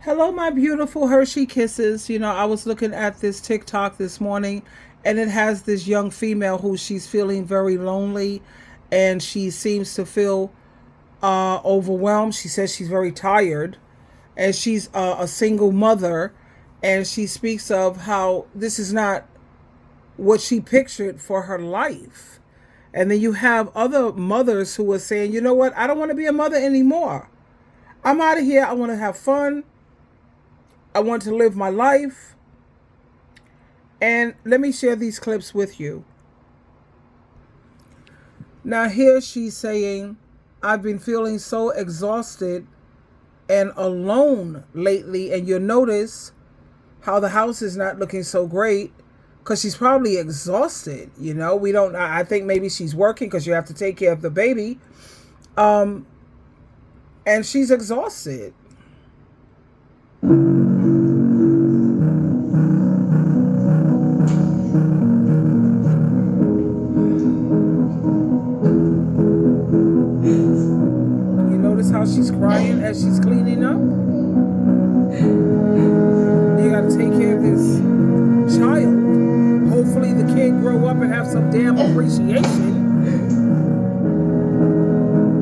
Hello, my beautiful Hershey Kisses. I was looking at this TikTok this morning, and it has this young female who she's feeling very lonely, and she seems to feel overwhelmed. She says she's very tired, and she's a single mother, and she speaks of how this is not what she pictured for her life. And then you have other mothers who are saying, you know what, I don't want to be a mother anymore. I'm out of here. I want to have fun. I want to live my life. And let me share these clips with you. Now, here she's saying, I've been feeling so exhausted and alone lately. And you'll notice how the house is not looking so great because she's probably exhausted. I think maybe she's working because you have to take care of the baby. And she's exhausted. How she's crying as she's cleaning up. You got to take care of this child. Hopefully the kid grow up and have some damn appreciation.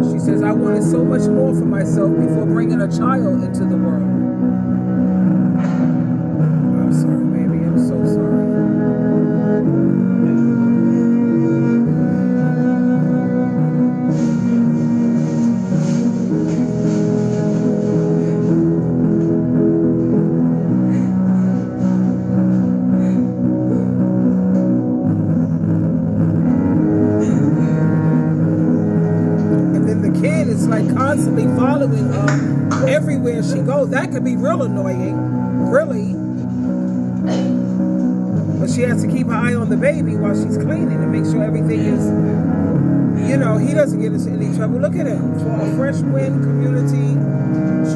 She says, I wanted so much more for myself before bringing a child into the world. I'm sorry, baby. I'm so sorry. Constantly following her everywhere she goes. That could be real annoying, really. But she has to keep her eye on the baby while she's cleaning and make sure everything is, he doesn't get into any trouble. Look at him. For a fresh wind, community,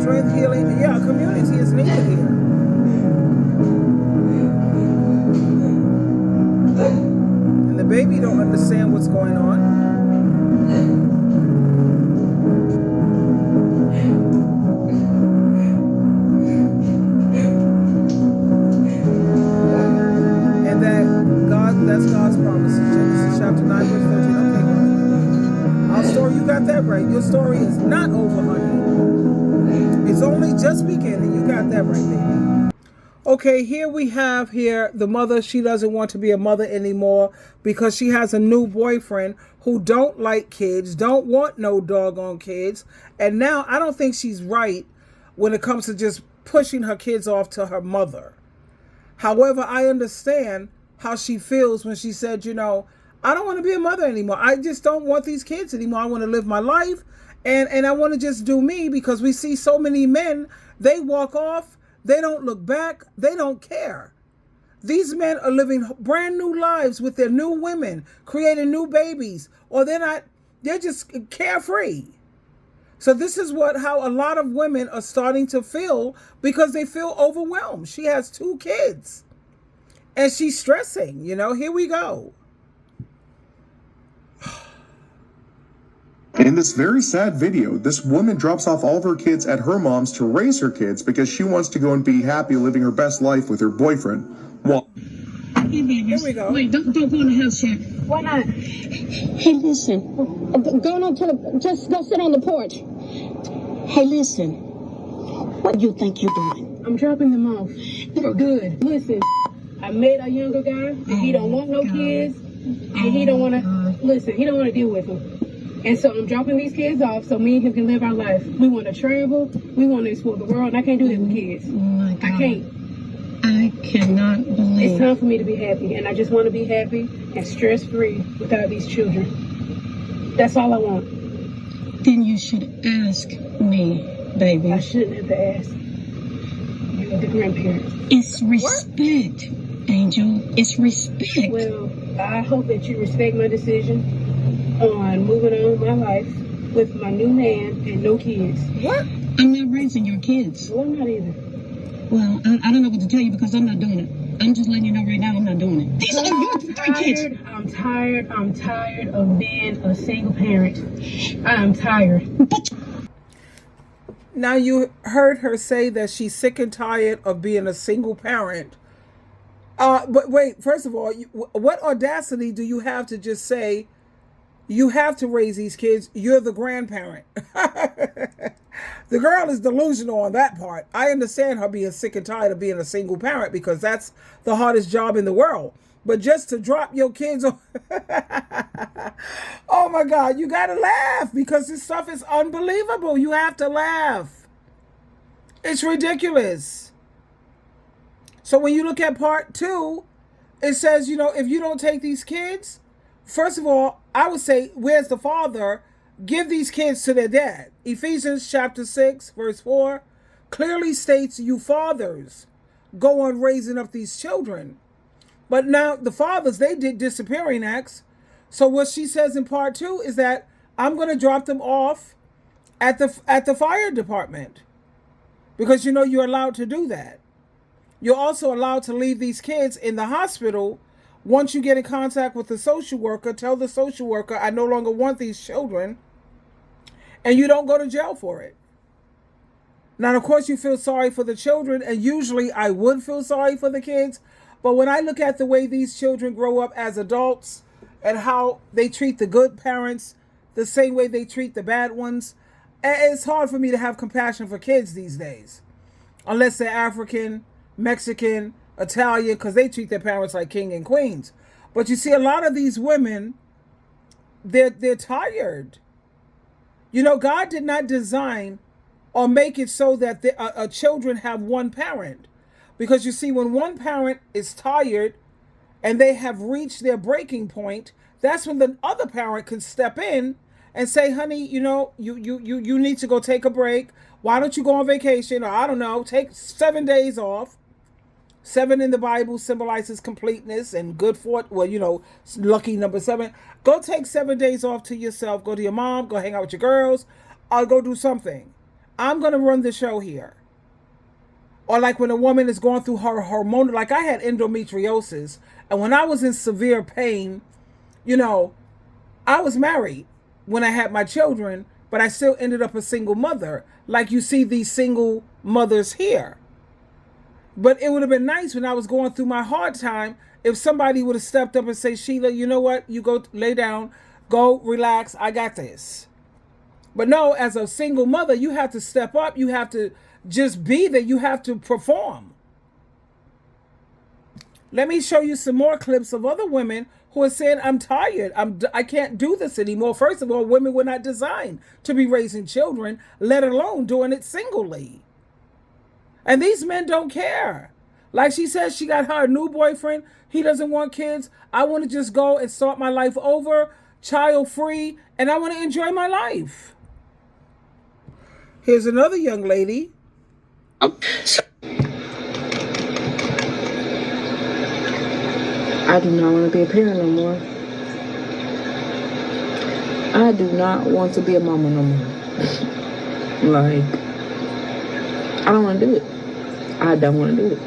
strength, healing. Yeah, community is needed here. And the baby don't understand what's going on. That's God's promises. Genesis chapter 9, verse 13. Okay, God. Our story, you got that right. Your story is not over, honey. It's only just beginning. You got that right, baby. Okay, here we have the mother. She doesn't want to be a mother anymore because she has a new boyfriend who don't like kids, don't want no doggone kids. And now I don't think she's right when it comes to just pushing her kids off to her mother. However, I understand how she feels when she said, I don't want to be a mother anymore. I just don't want these kids anymore. I want to live my life and I want to just do me, because we see so many men, they walk off, they don't look back, they don't care. These men are living brand new lives with their new women, creating new babies, or they're just carefree. So this is how a lot of women are starting to feel, because they feel overwhelmed. She has 2 kids. And she's stressing, here we go. In this very sad video, this woman drops off all of her kids at her mom's to raise her kids because she wants to go and be happy living her best life with her boyfriend. Well, hey, baby. Here we go. Wait, don't go in the house yet. Why not? Hey, listen. Just go sit on the porch. Hey, listen. What do you think you're doing? I'm dropping them off. For good. Listen. I met a younger guy, and he don't want no kids, and he don't want to, he don't want to deal with them. And so I'm dropping these kids off so me and him can live our life. We want to travel, we want to explore the world, and I can't do that with kids. Oh my God. I can't. I cannot believe. It's time for me to be happy, and I just want to be happy and stress-free without these children. That's all I want. Then you should ask me, baby. I shouldn't have to ask. You're the grandparents. It's respect. What? Angel, it's respect. Well, I hope that you respect my decision on moving on with my life with my new man and no kids. What? I'm not raising your kids. Well, I'm not either. Well, I don't know what to tell you because I'm not doing it. I'm just letting you know right now I'm not doing it. These are your 3 kids. I'm tired of being a single parent. I'm tired. But Now, you heard her say that she's sick and tired of being a single parent. But wait, first of all, what audacity do you have to just say you have to raise these kids? You're the grandparent. The girl is delusional on that part. I understand her being sick and tired of being a single parent because that's the hardest job in the world. But just to drop your kids on. Oh my God, you got to laugh because this stuff is unbelievable. You have to laugh. It's ridiculous. So when you look at part 2, it says, if you don't take these kids, first of all, I would say, where's the father? Give these kids to their dad. Ephesians chapter 6, verse 4, clearly states you fathers go on raising up these children. But now the fathers, they did disappearing acts. So what she says in part 2 is that I'm going to drop them off at the fire department. Because you're allowed to do that. You're also allowed to leave these kids in the hospital. Once you get in contact with the social worker, tell the social worker, I no longer want these children. And you don't go to jail for it. Now, of course, you feel sorry for the children. And usually I would feel sorry for the kids. But when I look at the way these children grow up as adults and how they treat the good parents the same way they treat the bad ones, it's hard for me to have compassion for kids these days. Unless they're African, Mexican, Italian, because they treat their parents like king and queens. But you see, a lot of these women, they're tired. God did not design or make it so that children have one parent. Because you see, when one parent is tired and they have reached their breaking point, that's when the other parent can step in and say, honey, you need to go take a break. Why don't you go on vacation? Or I don't know, take 7 days off. 7 in the Bible symbolizes completeness and good fortune. Well, lucky number 7. Go take 7 days off to yourself. Go to your mom. Go hang out with your girls. I'll go do something. I'm going to run the show here. Or like when a woman is going through her hormonal, like I had endometriosis. And when I was in severe pain, I was married when I had my children, but I still ended up a single mother. Like you see these single mothers here. But it would have been nice when I was going through my hard time if somebody would have stepped up and say, Sheila, you know what? You go lay down, go relax. I got this. But no, as a single mother, you have to step up. You have to just be there. You have to perform. Let me show you some more clips of other women who are saying, I'm tired. I can't do this anymore. First of all, women were not designed to be raising children, let alone doing it singly. And these men don't care. Like she says, she got her new boyfriend. He doesn't want kids. I want to just go and start my life over, child free, and I want to enjoy my life. Here's another young lady. I do not want to be a parent no more. I do not want to be a mama no more. Like, I don't want to do it. I don't want to do it.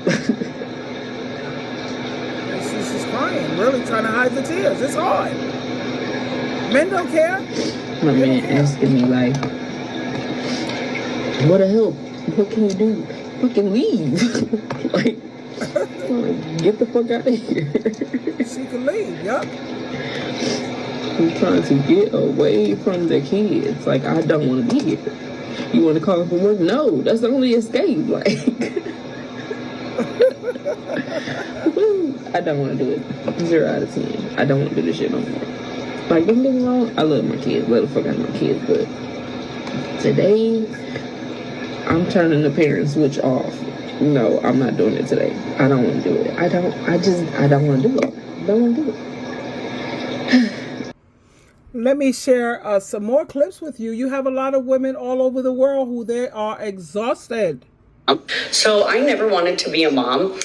She's just crying, really trying to hide the tears. It's hard. Men don't care. My man asking me, like, what the hell? What can you do? Fucking leave. like, get the fuck out of here. She can leave, yup. I'm trying to get away from the kids. Like, I don't want to be here. You want to call from work? No, that's the only escape. Like, I don't want to do it. 0 out of 10. I don't want to do this shit no more. Like, don't get me wrong, I love my kids. Let the fuck out of my kids. But today, I'm turning the parent switch off. No, I'm not doing it today. I don't want to do it. I don't want to do it. I don't want to do it. Let me share some more clips with you. You have a lot of women all over the world who they are exhausted. So I never wanted to be a mom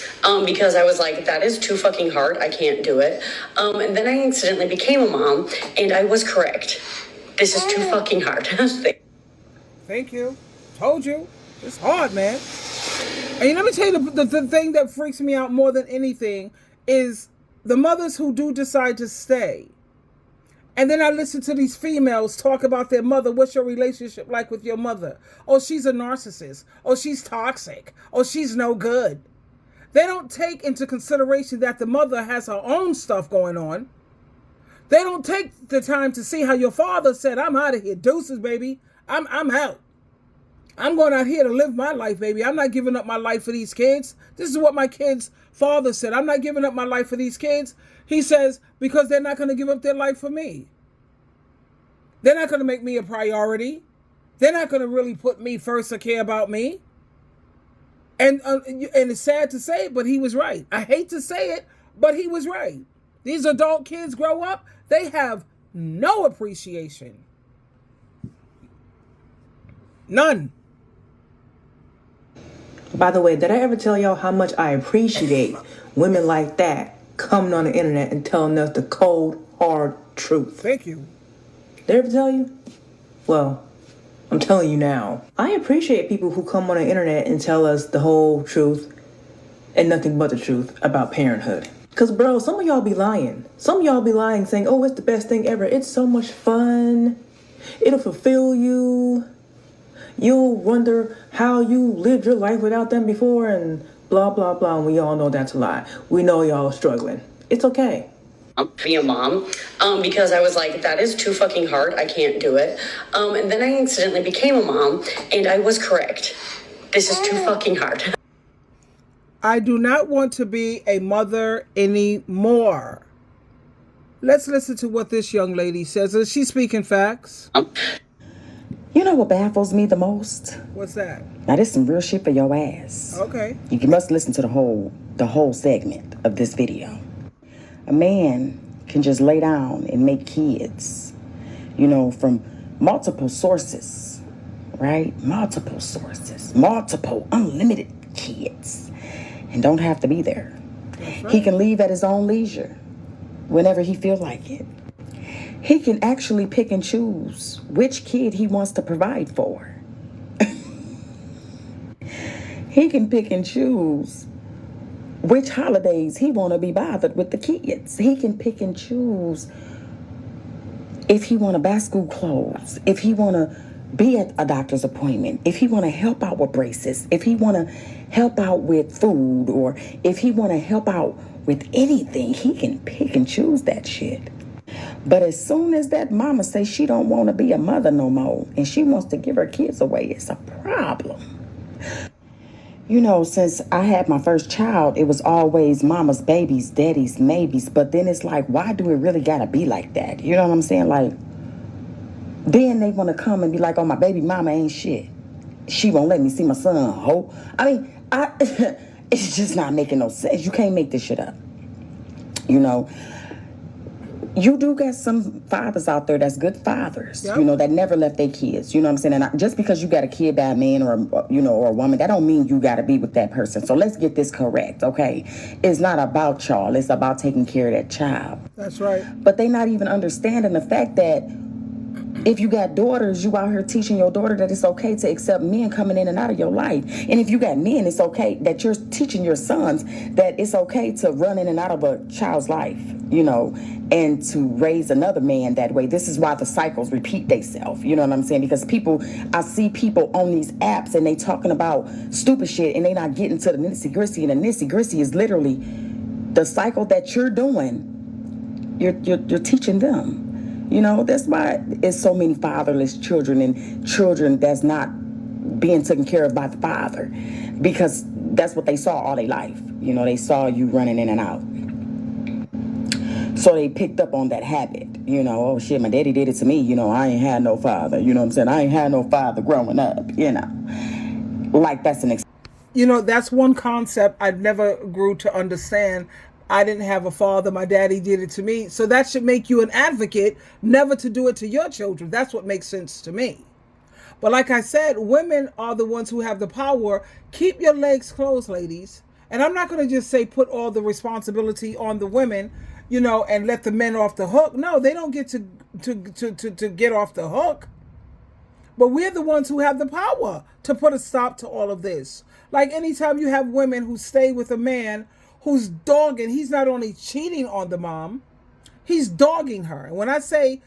because I was like, that is too fucking hard. I can't do it. And then I accidentally became a mom and I was correct. This is too fucking hard. Thank you. Told you. It's hard, man. And let me tell you, the thing that freaks me out more than anything is the mothers who do decide to stay. And then I listen to these females talk about their mother. What's your relationship like with your mother? Oh, she's a narcissist. Oh, she's toxic. Oh, she's no good. They don't take into consideration that the mother has her own stuff going on. They don't take the time to see how your father said, I'm out of here. Deuces, baby. I'm out. I'm going out here to live my life, baby. I'm not giving up my life for these kids. This is what my kid's father said. I'm not giving up my life for these kids. He says, because they're not going to give up their life for me. They're not going to make me a priority. They're not going to really put me first or care about me. And it's sad to say it, but he was right. I hate to say it, but he was right. These adult kids grow up, they have no appreciation. None. By the way, did I ever tell y'all how much I appreciate women like that coming on the internet and telling us the cold, hard truth? Thank you. Did I ever tell you? Well, I'm telling you now. I appreciate people who come on the internet and tell us the whole truth and nothing but the truth about parenthood. Because, bro, some of y'all be lying. Some of y'all be lying saying, oh, it's the best thing ever. It's so much fun. It'll fulfill you. You'll wonder how you lived your life without them before and blah, blah, blah. And we all know that's a lie. We know y'all are struggling. It's okay. Be a mom, because I was like, that is too fucking hard. I can't do it. And then I accidentally became a mom, and I was correct. This is too fucking hard. I do not want to be a mother anymore. Let's listen to what this young lady says. Is she speaking facts? You know what baffles me the most? What's that? Now, this is some real shit for your ass. Okay. You must listen to the whole segment of this video. A man can just lay down and make kids, from multiple sources, right? Multiple sources, multiple unlimited kids, and don't have to be there. Right. He can leave at his own leisure whenever he feels like it. He can actually pick and choose which kid he wants to provide for. He can pick and choose which holidays he want to be bothered with the kids. He can pick and choose if he want to buy school clothes, if he want to be at a doctor's appointment, if he want to help out with braces, if he want to help out with food, or if he want to help out with anything. He can pick and choose that shit. But as soon as that mama says she don't want to be a mother no more and she wants to give her kids away, it's a problem. Since I had my first child, it was always mama's babies, daddy's maybes. But then it's like, why do it really gotta be like that? You know what I'm saying? Like, then they want to come and be like, oh, my baby mama ain't shit. She won't let me see my son, ho. I mean, it's just not making no sense. You can't make this shit up. You do got some fathers out there that's good fathers, yep. That never left their kids. You know what I'm saying? And just because you got a kid by a man or a woman, that don't mean you got to be with that person. So let's get this correct, okay? It's not about y'all. It's about taking care of that child. That's right. But they not even understanding the fact that if you got daughters, you out here teaching your daughter that it's okay to accept men coming in and out of your life. And if you got men, it's okay that you're teaching your sons that it's okay to run in and out of a child's life, and to raise another man that way. This is why the cycles repeat themselves. You know what I'm saying? Because I see people on these apps and they talking about stupid shit and they not getting to the nitty-gritty. And the nitty-gritty is literally the cycle that you're doing. You're teaching them. That's why it's so many fatherless children and children that's not being taken care of by the father, because that's what they saw all their life. They saw you running in and out. So they picked up on that habit. Oh shit, my daddy did it to me. I ain't had no father. You know what I'm saying? I ain't had no father growing up, Like that's that's one concept I never grew to understand. I didn't have a father. My daddy did it to me. So that should make you an advocate never to do it to your children. That's what makes sense to me. But like I said, women are the ones who have the power. Keep your legs closed, ladies. And I'm not going to just say put all the responsibility on the women, and let the men off the hook. No, they don't get to get off the hook. But we're the ones who have the power to put a stop to all of this. Like anytime you have women who stay with a man who's dogging, he's not only cheating on the mom, He's dogging her. And when I say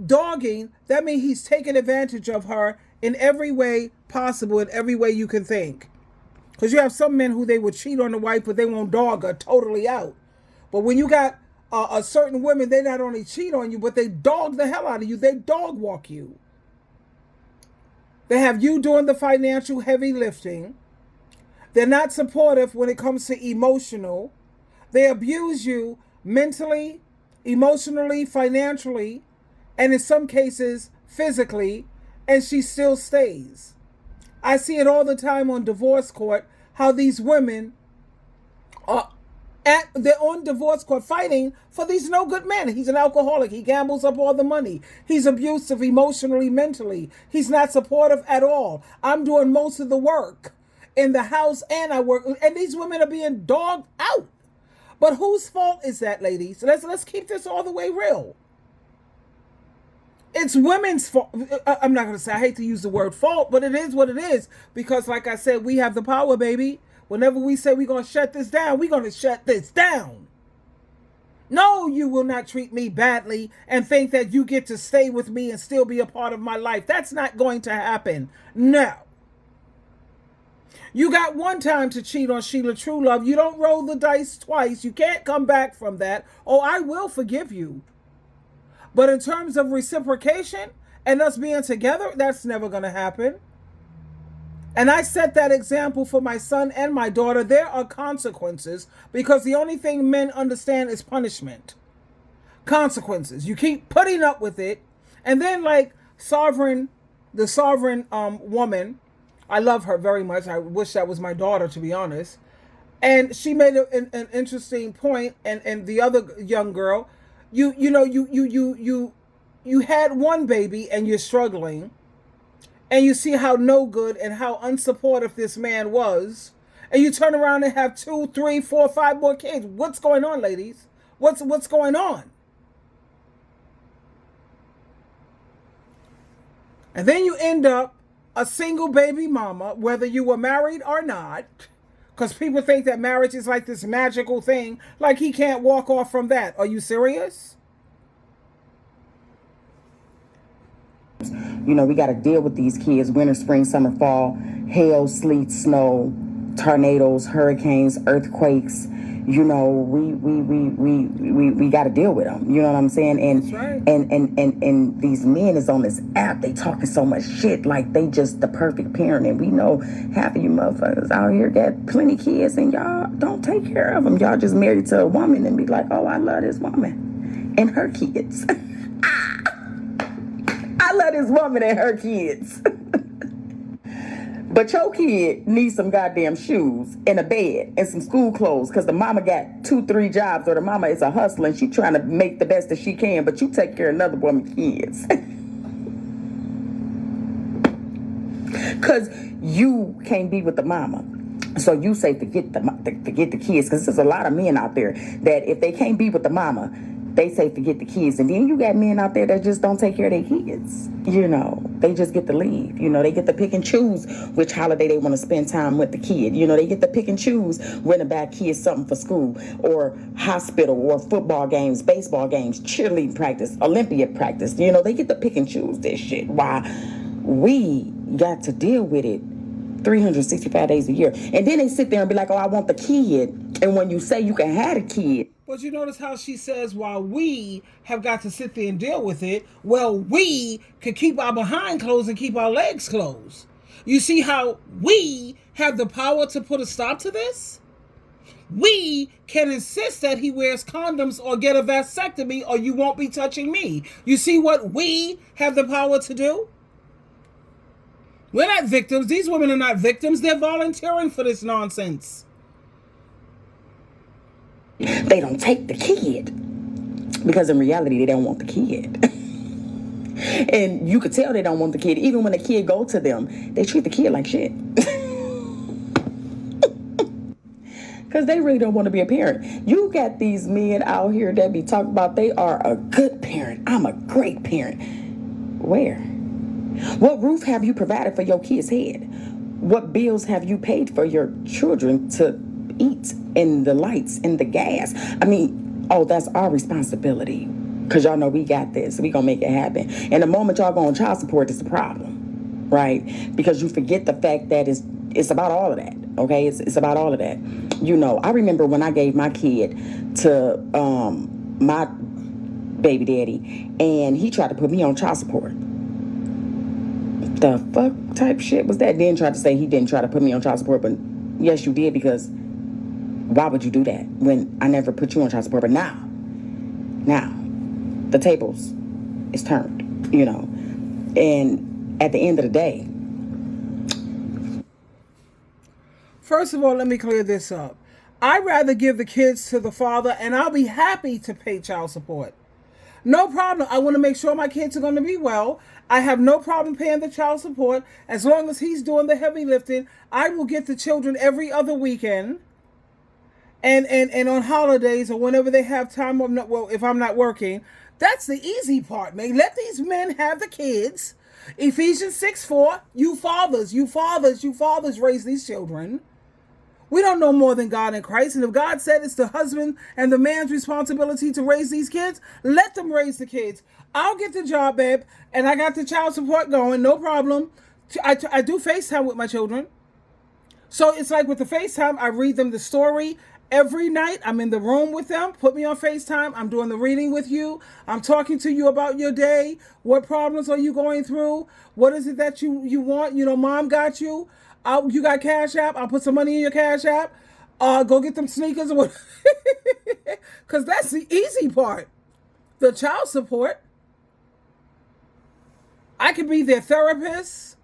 dogging, that means he's taking advantage of her in every way possible, in every way you can think. Because you have some men who they would cheat on the wife, but they won't dog her totally out. But when you got a certain women, they not only cheat on you, but they dog the hell out of you. They dog walk you. They have you doing the financial heavy lifting. They're not supportive when it comes to emotional. They abuse you mentally, emotionally, financially, and in some cases, physically, and she still stays. I see it all the time on divorce court, how these women are they're on divorce court fighting for these no good men. He's an alcoholic. He gambles up all the money. He's abusive emotionally, mentally. He's not supportive at all. I'm doing most of the work in the house and I work, and these women are being dogged out. But whose fault is that, ladies? Let's keep this all the way real. It's women's fault. I'm not going to say, I hate to use the word fault, but it is what it is. Because like I said, we have the power, baby. Whenever we say we're going to shut this down, we're going to shut this down. No, you will not treat me badly and think that you get to stay with me and still be a part of my life. That's not going to happen. No. You got one time to cheat on SheilaTruelove. You don't roll the dice twice. You can't come back from that. Oh, I will forgive you. But in terms of reciprocation and us being together, that's never going to happen. And I set that example for my son and my daughter. There are consequences because the only thing men understand is punishment. Consequences. You keep putting up with it. And then like the sovereign woman, I love her very much. I wish that was my daughter, to be honest. And she made an interesting point. And the other young girl, you had one baby and you're struggling. And you see how no good and how unsupportive this man was. And you turn around and have 2, 3, 4, 5 more kids. What's going on, ladies? What's going on? And then you end up a single baby mama, whether you were married or not. Because people think that marriage is like this magical thing. Like he can't walk off from that. Are you serious? You know, we got to deal with these kids, winter, spring, summer, fall, hail, sleet, snow, tornadoes, hurricanes, earthquakes. You know, we got to deal with them. You know what I'm saying? And, that's right. and these men is on this app. They talking so much shit like they just the perfect parent. And we know half of you motherfuckers out here got plenty kids and y'all don't take care of them. Y'all just married to a woman and be like, oh, I love this woman and her kids. I love this woman and her kids. But your kid needs some goddamn shoes and a bed and some school clothes because the mama got 2, 3 jobs or the mama is a hustler and she trying to make the best that she can, but you take care of another woman's kids. Because you can't be with the mama. So you say forget the kids because there's a lot of men out there that if they can't be with the mama, they say forget the kids. And then you got men out there that just don't take care of their kids. You know, they just get to leave. You know, they get to pick and choose which holiday they want to spend time with the kid. You know, they get to pick and choose when to buy kids something for school or hospital or football games, baseball games, cheerleading practice, Olympiad practice. You know, they get to pick and choose this shit. While we got to deal with it 365 days a year. And then they sit there and be like, oh, I want the kid. And when you say you can have a kid. But you notice how she says, while we have got to sit there and deal with it, well, we could keep our behind closed and keep our legs closed. You see how we have the power to put a stop to this? We can insist that he wears condoms or get a vasectomy or you won't be touching me. You see what we have the power to do? We're not victims. These women are not victims. They're volunteering for this nonsense. They don't take the kid because in reality they don't want the kid. And you could tell they don't want the kid. Even when the kid go to them, they treat the kid like shit. Because they really don't want to be a parent. You got these men out here that be talking about they are a good parent. I'm a great parent. Where? What roof have you provided for your kid's head? What bills have you paid for your children to eat and the lights and the gas? I mean, oh, that's our responsibility. Because y'all know we got this. We gonna make it happen. And the moment y'all go on child support is the problem, right? Because you forget the fact that it's about all of that, okay? It's about all of that. You know, I remember when I gave my kid to my baby daddy, and he tried to put me on child support. The fuck type shit was that? Then tried to say he didn't try to put me on child support, but yes, you did, because why would you do that when I never put you on child support? But now, the tables is turned, you know. And at the end of the day, first of all, let me clear this up. I'd rather give the kids to the father, and I'll be happy to pay child support. No problem. I want to make sure my kids are going to be well. I have no problem paying the child support. As long as he's doing the heavy lifting, I will get the children every other weekend. And on holidays or whenever they have time, if I'm not working. That's the easy part, man. Let these men have the kids. Ephesians 6:4, you fathers raise these children. We don't know more than God in Christ. And if God said it's the husband and the man's responsibility to raise these kids, let them raise the kids. I'll get the job, babe, and I got the child support going, no problem. I do FaceTime with my children. So it's like with the FaceTime, I read them the story every night. I'm in the room with them. Put me on FaceTime. I'm doing the reading with you. I'm talking to you about your day. What problems are you going through? What is it that you want? You know, mom got you. You got Cash App. I'll put some money in your Cash App. Go get them sneakers or what? Because that's the easy part. The child support. I could be their therapist.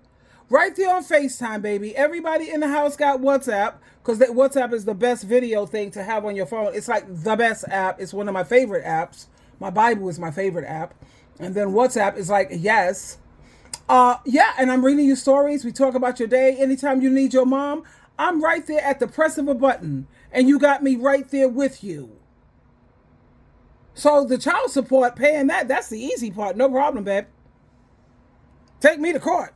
Right there on FaceTime, baby. Everybody in the house got WhatsApp, because WhatsApp is the best video thing to have on your phone. It's like the best app. It's one of my favorite apps. My Bible is my favorite app. And then WhatsApp is like, yes. Yeah, and I'm reading you stories. We talk about your day. Anytime you need your mom, I'm right there at the press of a button. And you got me right there with you. So the child support, paying that's the easy part. No problem, babe. Take me to court.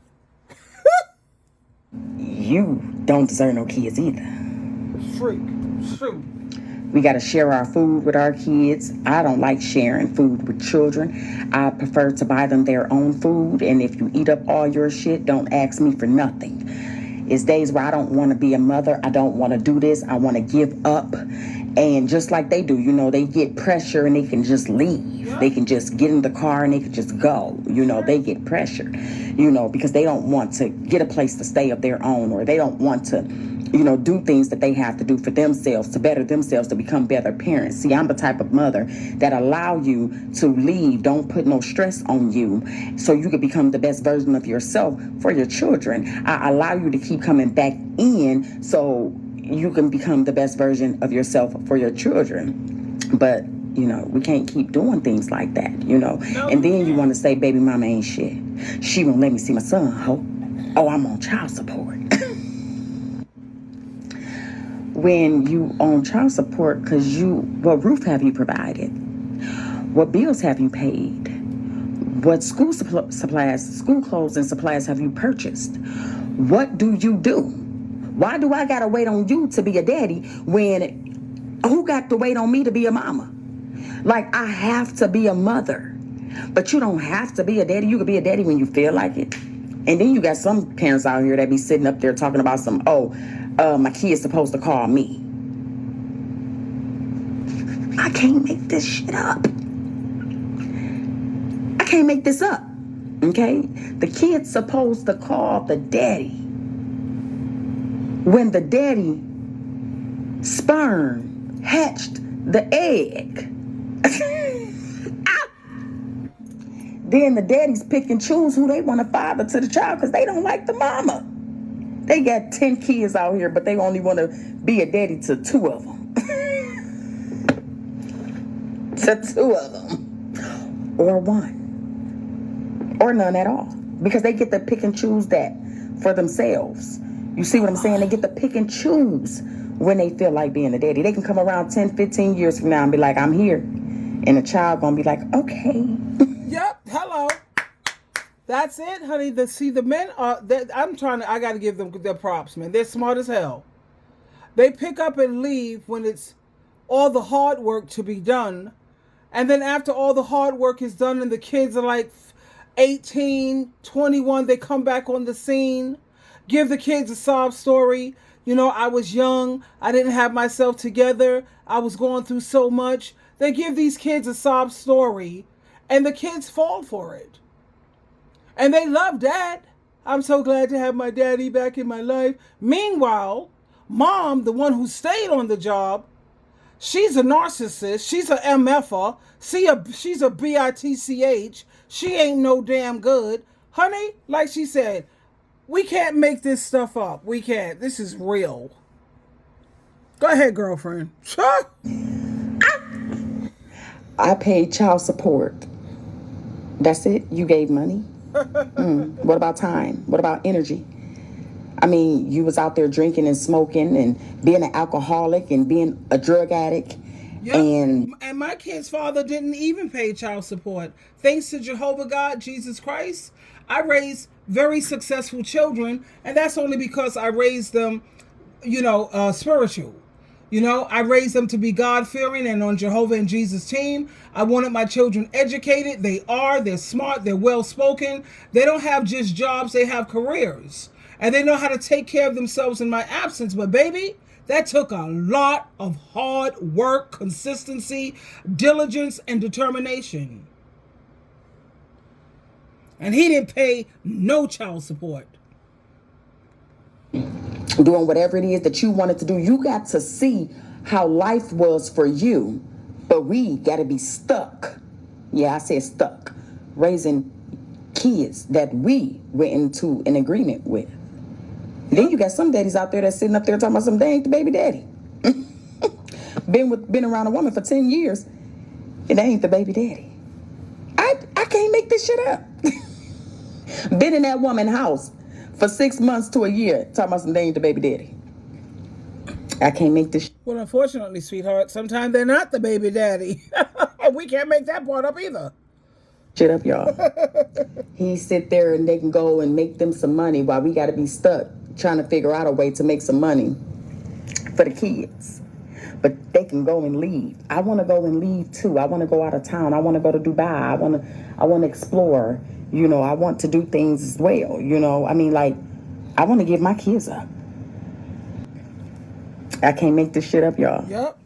you don't deserve no kids either. Freak. Shoot. We got to share our food with our kids. I don't like sharing food with children. I prefer to buy them their own food. And if you eat up all your shit, don't ask me for nothing. It's days where I don't want to be a mother. I don't want to do this. I want to give up. And just like they do, you know, they get pressure and they can just leave. They can just get in the car and they can just go. You know, they get pressure, you know, because they don't want to get a place to stay of their own, or they don't want to, you know, do things that they have to do for themselves, to better themselves, to become better parents. See, I'm the type of mother that allow you to leave, don't put no stress on you, so you can become the best version of yourself for your children. I allow you to keep coming back in so you can become the best version of yourself for your children. But, you know, we can't keep doing things like that, you know. No, and then you want to say, baby mama ain't shit. She won't let me see my son, ho. Oh, I'm on child support. When you on child support, because what roof have you provided? What bills have you paid? What school supplies, school clothes and supplies have you purchased? What do you do? Why do I gotta wait on you to be a daddy when who got to wait on me to be a mama? Like, I have to be a mother. But you don't have to be a daddy. You can be a daddy when you feel like it. And then you got some parents out here that be sitting up there talking about my kid's supposed to call me. I can't make this shit up. I can't make this up, okay? The kid's supposed to call the daddy when the daddy sperm hatched the egg. Then the daddies pick and choose who they want to father to the child because they don't like the mama. They got 10 kids out here, but they only want to be a daddy to 2 of them. To 2 of them. Or 1. Or none at all. Because they get to pick and choose that for themselves. You see what I'm saying? They get to pick and choose when they feel like being a daddy. They can come around 10, 15 years from now and be like, I'm here. And the child gonna be like, okay. Yep, hello. That's it, honey. The men are, I gotta give them their props, man. They're smart as hell. They pick up and leave when it's all the hard work to be done, And then after all the hard work is done and the kids are like 18, 21, they come back on the scene, give the kids a sob story. You know, I was young, I didn't have myself together, I was going through so much. They give these kids a sob story, and the kids fall for it. And they love dad. I'm so glad to have my daddy back in my life. Meanwhile, mom, the one who stayed on the job, she's a narcissist. She's a MFer. She's a bitch. She ain't no damn good. Honey, like she said, we can't make this stuff up. We can't. This is real. Go ahead, girlfriend. I paid child support. That's it? You gave money? What about time? What about energy? I mean, you was out there drinking and smoking and being an alcoholic and being a drug addict. Yep. And my kid's father didn't even pay child support. Thanks to Jehovah God, Jesus Christ, I raised very successful children, and that's only because I raised them, spiritual. I raised them to be God-fearing and on Jehovah and Jesus' team. I wanted my children educated. They're smart, they're well-spoken. They don't have just jobs, they have careers. And they know how to take care of themselves in my absence. But baby, that took a lot of hard work, consistency, diligence, and determination. And he didn't pay no child support. Doing whatever it is that you wanted to do. You got to see how life was for you, but we got to be stuck. Yeah, I said stuck. Raising kids that we went into an agreement with. Then you got some daddies out there that's sitting up there talking about some, they ain't the baby daddy. Been around a woman for 10 years, and they ain't the baby daddy. I can't make this shit up. Been in that woman's house for 6 months to a year, talking about some, they ain't the baby daddy. I can't make this. Well, unfortunately, sweetheart, sometimes they're not the baby daddy. We can't make that part up either. Shit up, y'all. He sit there and they can go and make them some money while we got to be stuck trying to figure out a way to make some money for the kids. But they can go and leave. I want to go and leave too. I want to go out of town. I want to go to Dubai. I want to explore. I want to do things as well. I mean, like, I want to give my kids up. I can't make this shit up, y'all. Yep.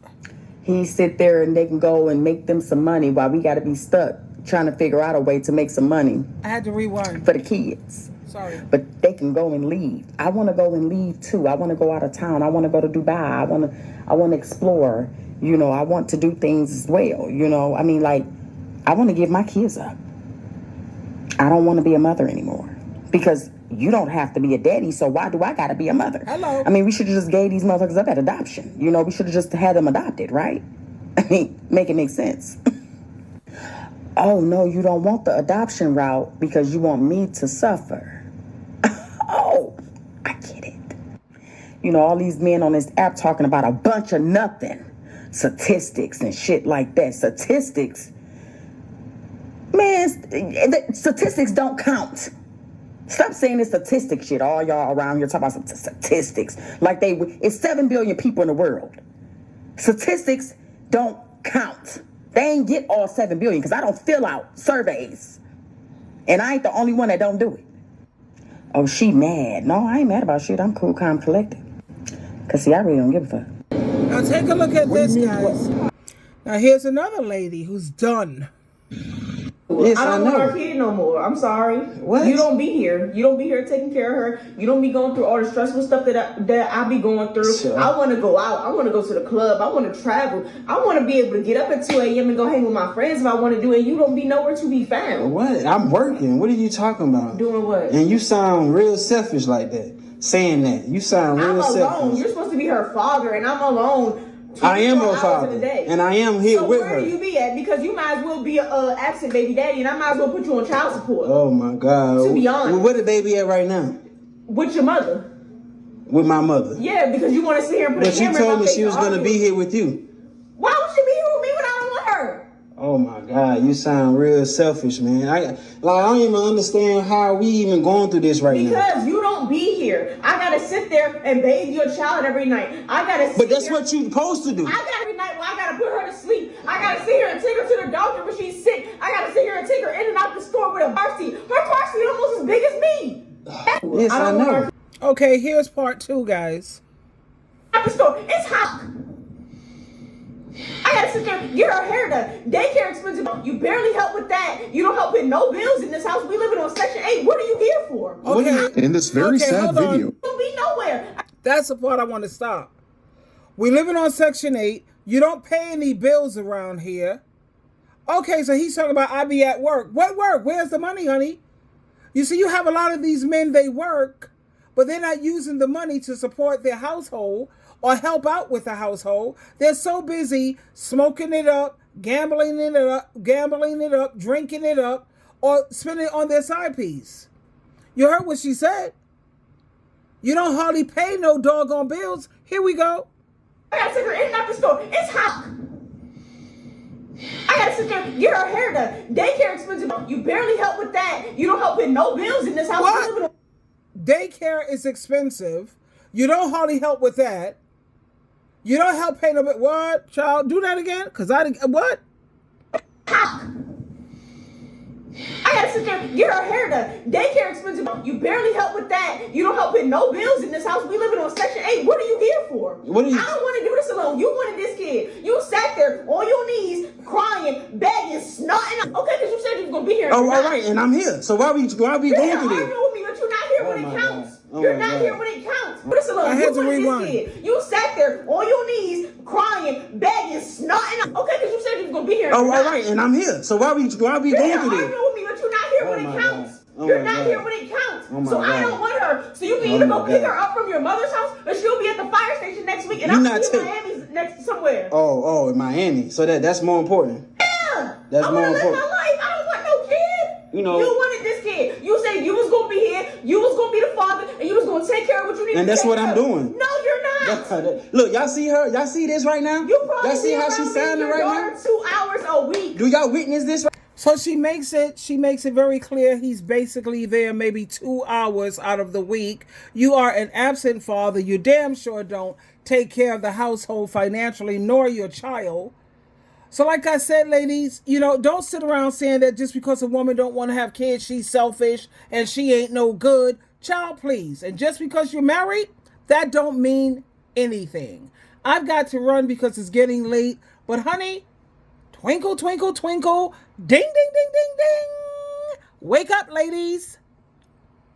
He sit there and they can go and make them some money while we got to be stuck trying to figure out a way to make some money. I had to rewind. For the kids. Sorry. But they can go and leave. I want to go and leave too. I want to go out of town. I want to go to Dubai. I want to explore. I want to do things as well. I mean, like, I want to give my kids up. I don't want to be a mother anymore. Because you don't have to be a daddy, so why do I got to be a mother? Hello. I mean, we should have just gave these motherfuckers up at adoption. We should have just had them adopted, right? I mean, make it make sense. Oh, no, you don't want the adoption route because you want me to suffer. Oh, I get it. All these men on this app talking about a bunch of nothing. Statistics and shit like that. Statistics. Man, statistics don't count. Stop saying this statistic shit. All y'all around here talking about some statistics. Like it's 7 billion people in the world. Statistics don't count. They ain't get all 7 billion because I don't fill out surveys. And I ain't the only one that don't do it. Oh, she mad. No, I ain't mad about shit. I'm cool, calm, collected. Because, see, I really don't give a fuck. Now, take a look at this, guys. Now, here's another lady who's done. Yes, I don't know. want her kid no more. I'm sorry. What? You don't be here. You don't be here taking care of her. You don't be going through all the stressful stuff that I be going through. Sure. I want to go out. I want to go to the club. I want to travel. I want to be able to get up at 2 a.m. and go hang with my friends if I want to do it. You don't be nowhere to be found. What? I'm working. What are you talking about? Doing what? And you sound real selfish like that. Saying that. You sound real I'm alone. selfish. You're supposed to be her father, and I'm alone. I am her 24 hours father, in a day. and I am here so with where her. do you be at? Because you might as well be a absent baby daddy, and I might as well put you on child support. Oh my God! To be honest, well, where the baby at right now? With your mother. With my mother. Yeah, because you want to sit here and put But a she camera in told my me face she was and gonna argue. be here with you. Why would she be here with me when I don't want her? Oh my God! You sound real selfish, man. I don't even understand how we even going through this right now. Because you don't be here. I gotta sit there and bathe your child every night. I gotta. But that's what you're supposed to do. I gotta every night. Well, I gotta put her to sleep. I gotta sit here and take her to the doctor when she's sick. I gotta sit here and take her in and out the store with a car seat. Her car seat almost as big as me. Yes, I know. Okay, here's part 2, guys. At the store, it's hot. I gotta sit there and get her hair done. Daycare expensive. You barely help with that. You don't help with no bills in this house. We living on Section 8. What are you here for? Okay. In this very sad video. You'll be nowhere. That's the part I want to stop. We living on Section 8. You don't pay any bills around here. Okay, so he's talking about I be at work. What work? Where's the money, honey? You see, you have a lot of these men, they work, but they're not using the money to support their household or help out with the household. They're so busy smoking it up, gambling it up, drinking it up, or spending it on their side piece. You heard what she said. You don't hardly pay no doggone bills. Here we go. I gotta sit there in and out the store. It's hot. I gotta sit there and get her hair done. Daycare expensive. You barely help with that. You don't help with no bills in this house. What? Daycare is expensive. You don't hardly help with that. You don't help pay no bill. What, child? Do that again? Because I didn't. What? I gotta sit there and get her hair done. Daycare expensive. You barely help with that. You don't help with no bills in this house. We living on Section 8. What are you here for? I don't want to do this alone. You wanted this kid. You sat there on your knees, crying, begging, snotting. Okay, because you said you was gonna be here. Oh, all right, and I'm here. So why we going through this? You're arguing with me, but you're not here when it counts. You're not here when it counts. This alone. I had to rewind. This kid. You sat there on your knees, crying, begging, snotting. Okay, because you said you was gonna be here. Oh, all right, and I'm here. So why we going through this? You're arguing with me, but you're not here when it counts. You're not here when it counts. So I don't want her. So you can either go pick her up from your mother's house, or she'll be at the fire station next week, and I'm in Miami next somewhere. Oh, in Miami. So that's more important. Yeah. That's I more want to live important. my life. I don't want no kid. You know. You wanted this kid. You said you was gonna be here. You was gonna be the father, and you was gonna take care of what you needed. And that's what I'm doing. No, you're not. Look, y'all see her? Y'all see this right now? Y'all see how she's sounding right now? 2 hours a week. Do y'all witness this? So she makes it very clear he's basically there maybe 2 hours out of the week. You are an absent father. You damn sure don't take care of the household financially, nor your child. So like I said, ladies, don't sit around saying that just because a woman don't want to have kids, she's selfish and she ain't no good. Child, please. And just because you're married, that don't mean anything. I've got to run because it's getting late. But honey, twinkle, twinkle, twinkle, ding, ding, ding, ding, ding. Wake up, ladies.